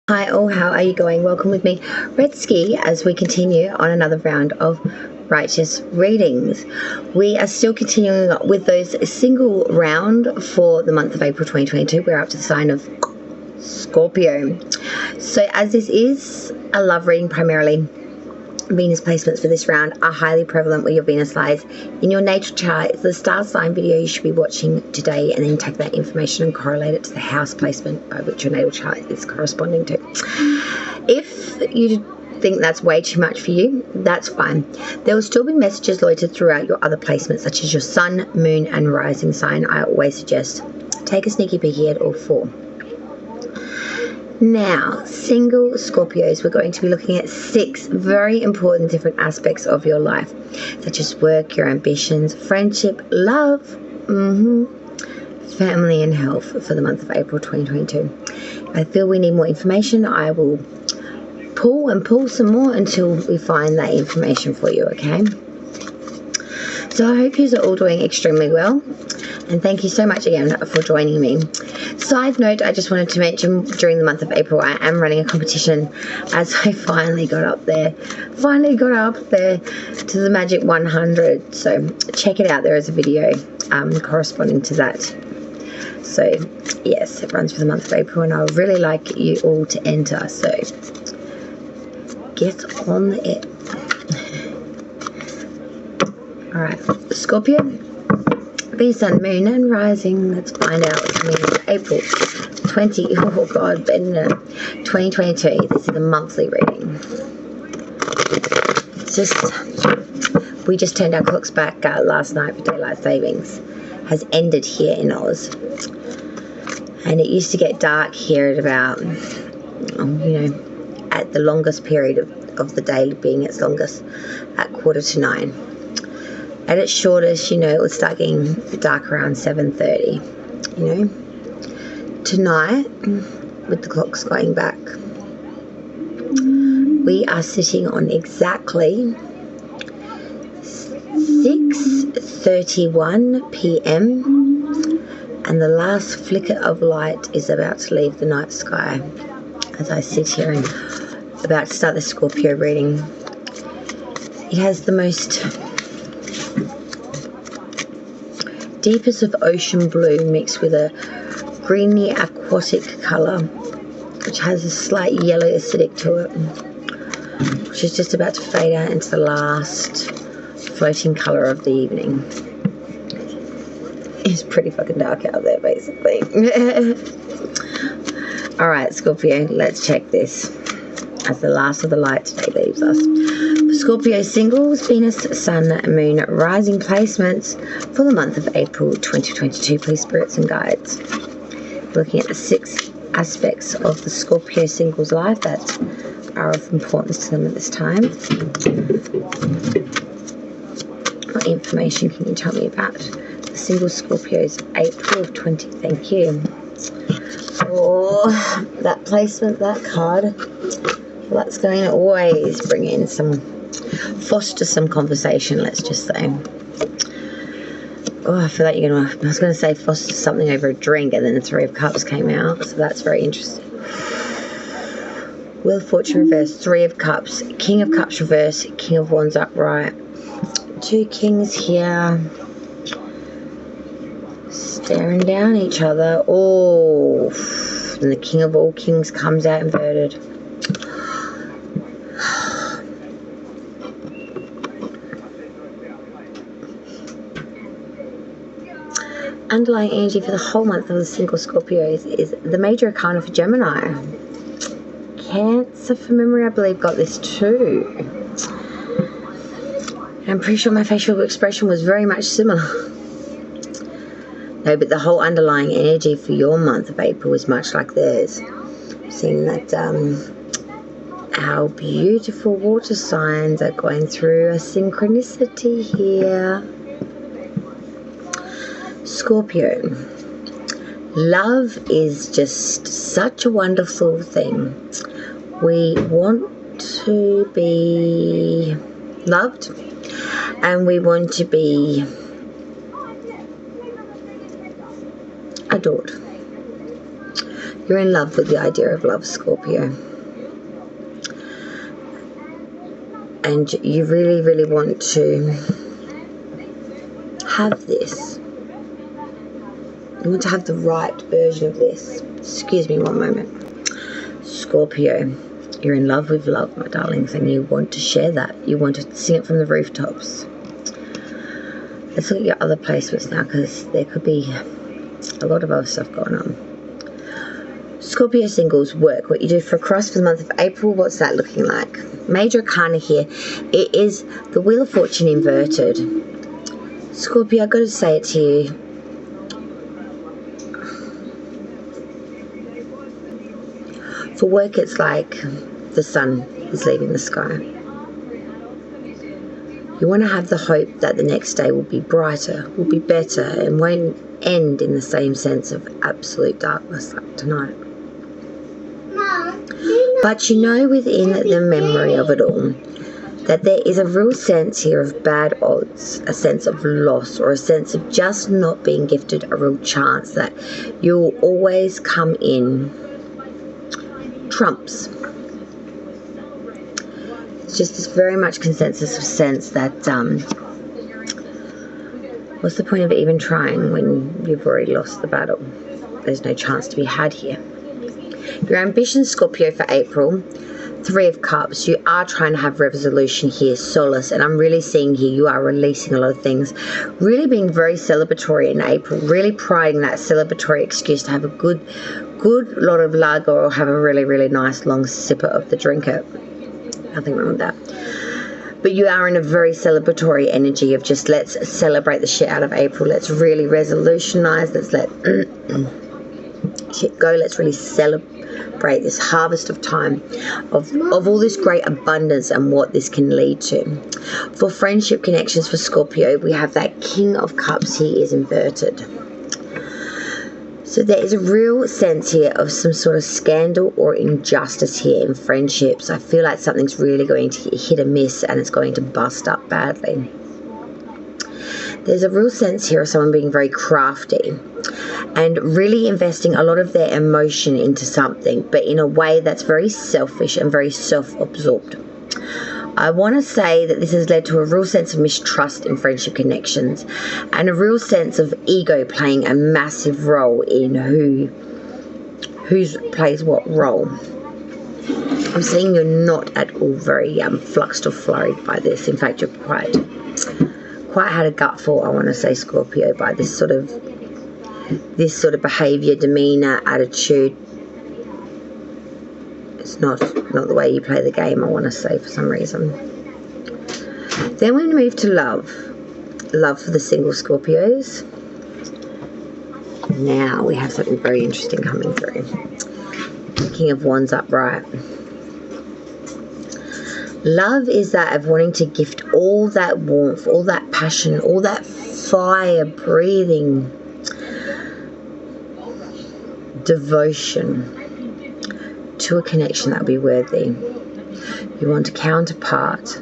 Hi all, how are you going? Welcome with me, Red Ski, as we continue on another round of righteous readings. We are still continuing with those single round for the month of April 2022. We're up to the sign of Scorpio. So as this is a love reading primarily, Venus placements for this round are highly prevalent where your Venus lies in your natal chart. It's the star sign video you should be watching today, and then take that information and correlate it to the house placement by which your natal chart is corresponding to. If you think that's way too much for you, that's fine. There will still be messages loitered throughout your other placements, such as your sun, moon and rising sign. I always suggest take a sneaky peeky at all four. Now, single Scorpios, we're going to be looking at 6 very important different aspects of your life, such as work, your ambitions, friendship, love, family and health for the month of April 2022. If I feel we need more information, I will pull some more until we find that information for you, okay? So I hope you are all doing extremely well, and thank you so much again for joining me. Side note, I just wanted to mention during the month of April I am running a competition, as I finally got up there to the magic 100. So check it out, there is a video corresponding to that. So yes, it runs for the month of April and I would really like you all to enter, so get on it. Alright, Scorpio, Venus, Sun, Moon and Rising. Let's find out what's coming in April 2022. This is a monthly reading. We just turned our clocks back last night for daylight savings. Has ended here in Oz. And it used to get dark here at about, at the longest period of the day being its longest, at 8:45. At its shortest, it would start getting dark around 7:30, Tonight, with the clocks going back, we are sitting on exactly 6:31 p.m. and the last flicker of light is about to leave the night sky as I sit here and about to start the Scorpio reading. It has the most deepest of ocean blue mixed with a greeny aquatic colour, which has a slight yellow acidic to it, which is just about to fade out into the last floating colour of the evening. It's pretty fucking dark out there, basically. Alright, Scorpio, let's check this as the last of the light today leaves us. For Scorpio singles, Venus, Sun, Moon, Rising placements for the month of April 2022. Please, spirits and guides. Looking at the 6 aspects of the Scorpio singles life that are of importance to them at this time. What information can you tell me about the single Scorpios of April of 20? Thank you. Oh, that placement, that card. Well, that's going to always bring in foster some conversation, let's just say. Oh, I feel like I was going to say foster something over a drink, and then the 3 of Cups came out, so that's very interesting. Wheel of Fortune reversed, 3 of Cups, King of Cups reversed, King of Wands upright. 2 kings here. Staring down each other. Oh, and the King of all kings comes out inverted. Underlying energy for the whole month of the single Scorpios is the major arcana for Gemini. Cancer, for memory, I believe, got this too. I'm pretty sure my facial expression was very much similar. No, but the whole underlying energy for your month of April is much like theirs. Seeing that our beautiful water signs are going through a synchronicity here. Scorpio, love is just such a wonderful thing. We want to be loved and we want to be adored. You're in love with the idea of love, Scorpio. And you really, really want to have this. You want to have the right version of this. Excuse me one moment. Scorpio, you're in love with love, my darlings, and you want to share that. You want to sing it from the rooftops. Let's look at your other placements now, because there could be a lot of other stuff going on. Scorpio singles, work. What you do for a cross for the month of April, what's that looking like? Major arcana here. It is the Wheel of Fortune inverted. Scorpio, I've got to say it to you. For work, it's like the sun is leaving the sky. You want to have the hope that the next day will be brighter, will be better, and won't end in the same sense of absolute darkness like tonight. But you know within the memory of it all that there is a real sense here of bad odds, a sense of loss, or a sense of just not being gifted a real chance, that you'll always come in trumps. It's just this very much consensus of sense that what's the point of even trying when you've already lost the battle? There's no chance to be had here. Your ambition, Scorpio, for April, 3 of Cups. You are trying to have resolution here, solace, and I'm really seeing here you are releasing a lot of things, really being very celebratory in April, really priding that celebratory excuse to have a good lot of lager or have a really, really nice long sipper of the drinker. Nothing wrong with that. But you are in a very celebratory energy of just let's celebrate the shit out of April. Let's really resolutionize. Let's let shit go. Let's really celebrate this harvest of time of all this great abundance and what this can lead to. For friendship connections for Scorpio, we have that King of Cups here is inverted. So there is a real sense here of some sort of scandal or injustice here in friendships. I feel like something's really going to hit a miss and it's going to bust up badly. There's a real sense here of someone being very crafty and really investing a lot of their emotion into something, but in a way that's very selfish and very self-absorbed. I want to say that this has led to a real sense of mistrust in friendship connections and a real sense of ego playing a massive role in who plays what role. I'm seeing you're not at all very fluxed or flurried by this. In fact, you're quite had a gutful, I want to say, Scorpio, by this sort of behavior, demeanor, attitude. It's not the way you play the game, I want to say, for some reason. Then we move to love for the single Scorpios. Now we have something very interesting coming through. The King of Wands upright. Love is that of wanting to gift all that warmth, all that passion, all that fire breathing devotion to a connection that will be worthy. You want a counterpart.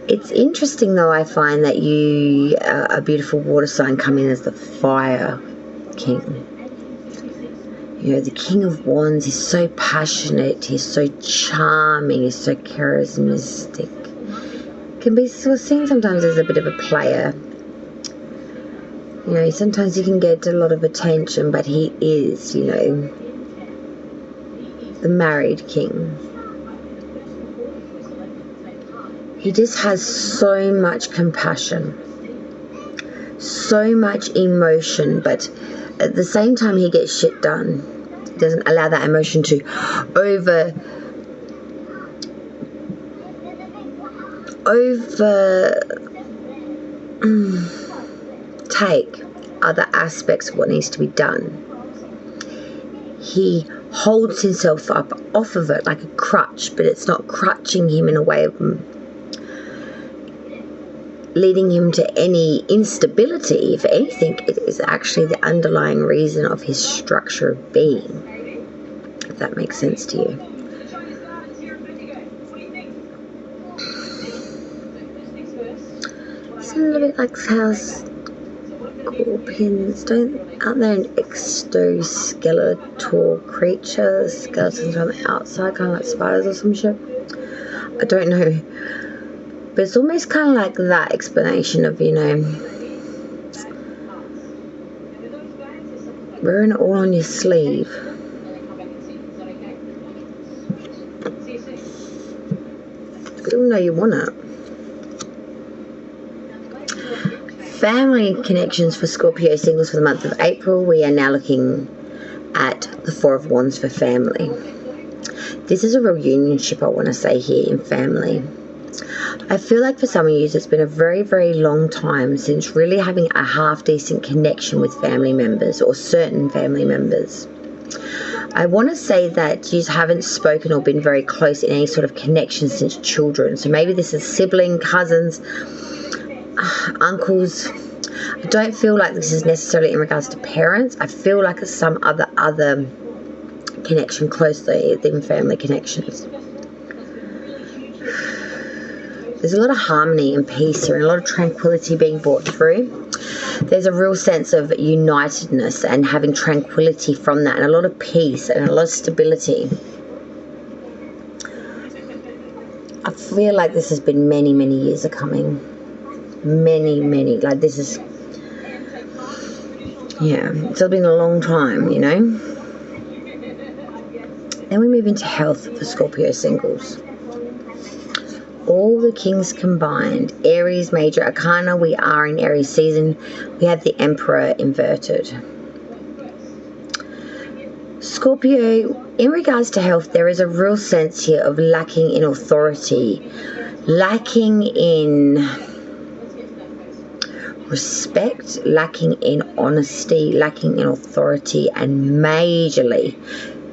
It's interesting though, I find that you, a beautiful water sign, come in as the fire king. You know, the King of Wands is so passionate, he's so charming, he's so charismatic. Can be seen sometimes as a bit of a player. You know, sometimes he can get a lot of attention, but he is, you know, the married king. He just has so much compassion, so much emotion, but at the same time he gets shit done. He doesn't allow that emotion to take other aspects of what needs to be done. He holds himself up off of it like a crutch, but it's not crutching him in a way of leading him to any instability. If anything, it is actually the underlying reason of his structure of being, if that makes sense to you. It's a little bit like how scorpions don't Out there, an exoskeletal creature, skeletons on the outside, kind of like spiders or some shit. I don't know. But it's almost kind of like that explanation of, you know, wearing it all on your sleeve. You don't know you want it. Family connections for Scorpio singles for the month of April. We are now looking at the Four of Wands for family. This is a real unionship, I want to say, here in family. I feel like for some of you, it's been a very, very long time since really having a half-decent connection with family members or certain family members. I want to say that you haven't spoken or been very close in any sort of connection since children. So maybe this is sibling, cousins, uncles. I don't feel like this is necessarily in regards to parents. I feel like it's some other connection closely than family connections. There's a lot of harmony and peace here and a lot of tranquility being brought through. There's a real sense of unitedness and having tranquility from that, and a lot of peace and a lot of stability. I feel like this has been many, many years of coming. Many, like this is, yeah, it's been a long time, you know. Then we move into health for Scorpio singles. All the kings combined. Aries, major arcana. We are in Aries season. We have the Emperor inverted. Scorpio, in regards to health, there is a real sense here of lacking in authority, lacking in respect, lacking in honesty, lacking in authority, and majorly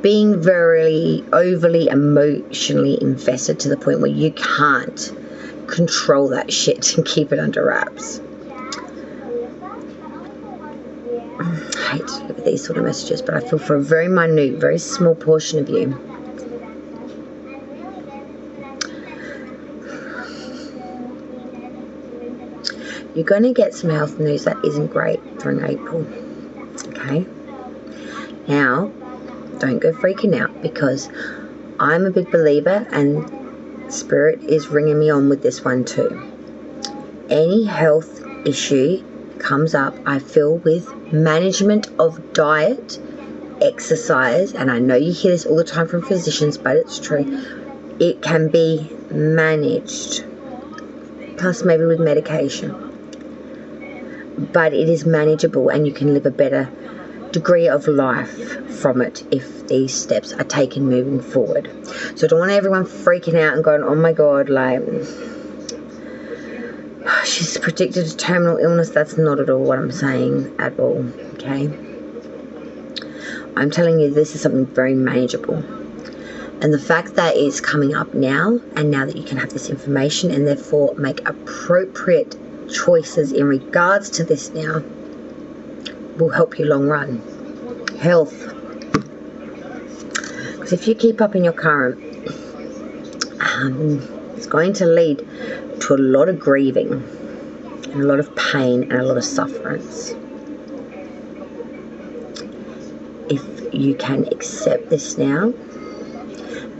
being very overly emotionally invested to the point where you can't control that shit and keep it under wraps. I hate to look at these sort of messages, but I feel for a very minute, very small portion of you. You're going to get some health news that isn't great during April. Okay? Now, don't go freaking out, because I'm a big believer and Spirit is ringing me on with this one too. Any health issue comes up, I feel, with management of diet, exercise, and I know you hear this all the time from physicians, but it's true. It can be managed, plus maybe with medication. But it is manageable and you can live a better degree of life from it if these steps are taken moving forward. So I don't want everyone freaking out and going, oh my God, like, she's predicted a terminal illness. That's not at all what I'm saying at all, okay? I'm telling you this is something very manageable. And the fact that it's coming up now, and now that you can have this information and therefore make appropriate choices in regards to this now, will help you long run. Health. Because if you keep up in your current, it's going to lead to a lot of grieving and a lot of pain and a lot of sufferance. If you can accept this now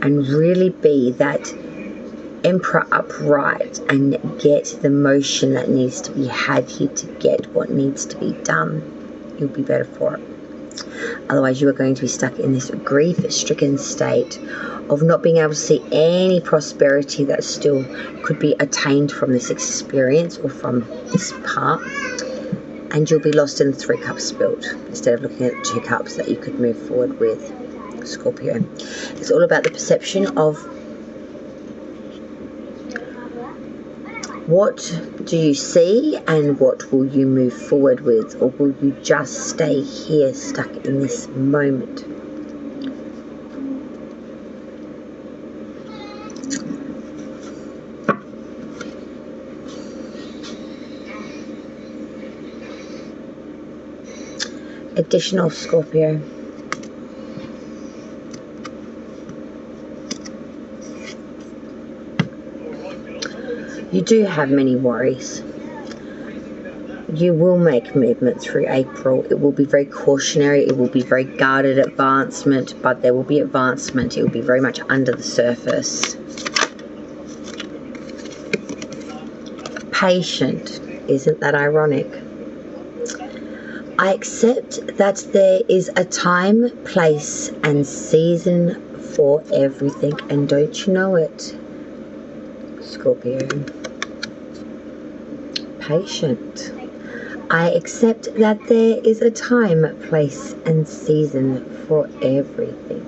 and really be that Emperor upright and get the motion that needs to be had here to get what needs to be done, you'll be better for it. Otherwise, you are going to be stuck in this grief-stricken state of not being able to see any prosperity that still could be attained from this experience or from this part. And you'll be lost in the 3 cups spilled instead of looking at the 2 cups that you could move forward with, Scorpio. It's all about the perception of what do you see and what will you move forward with, or will you just stay here stuck in this moment? Additional Scorpio. You do have many worries. You will make movement through April. It will be very cautionary. It will be very guarded advancement, but there will be advancement. It will be very much under the surface. Patient. Isn't that ironic? I accept that there is a time, place, and season for everything. And don't you know it, Scorpio? Patient. I accept that there is a time, place, and season for everything.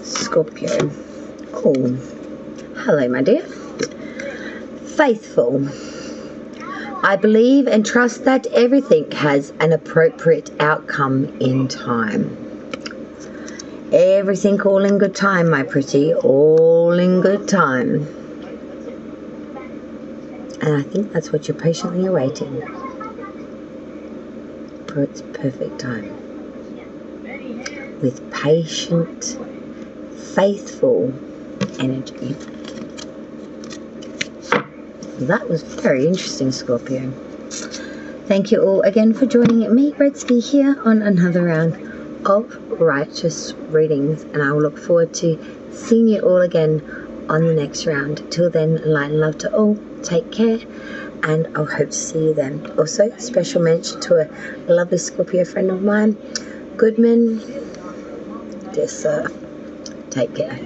Scorpio. Oh, hello, my dear. Faithful. I believe and trust that everything has an appropriate outcome in time. Everything all in good time, my pretty. All in good time. And I think that's what you're patiently awaiting. For its perfect time. With patient, faithful energy. That was very interesting, Scorpio. Thank you all again for joining me, Redsky, here on another round of Righteous Readings. And I will look forward to seeing you all again on the next round. Till then, light and love to all. Take care, and I'll hope to see you then. Also, special mention to a lovely Scorpio friend of mine, Goodman. Dear sir, take care.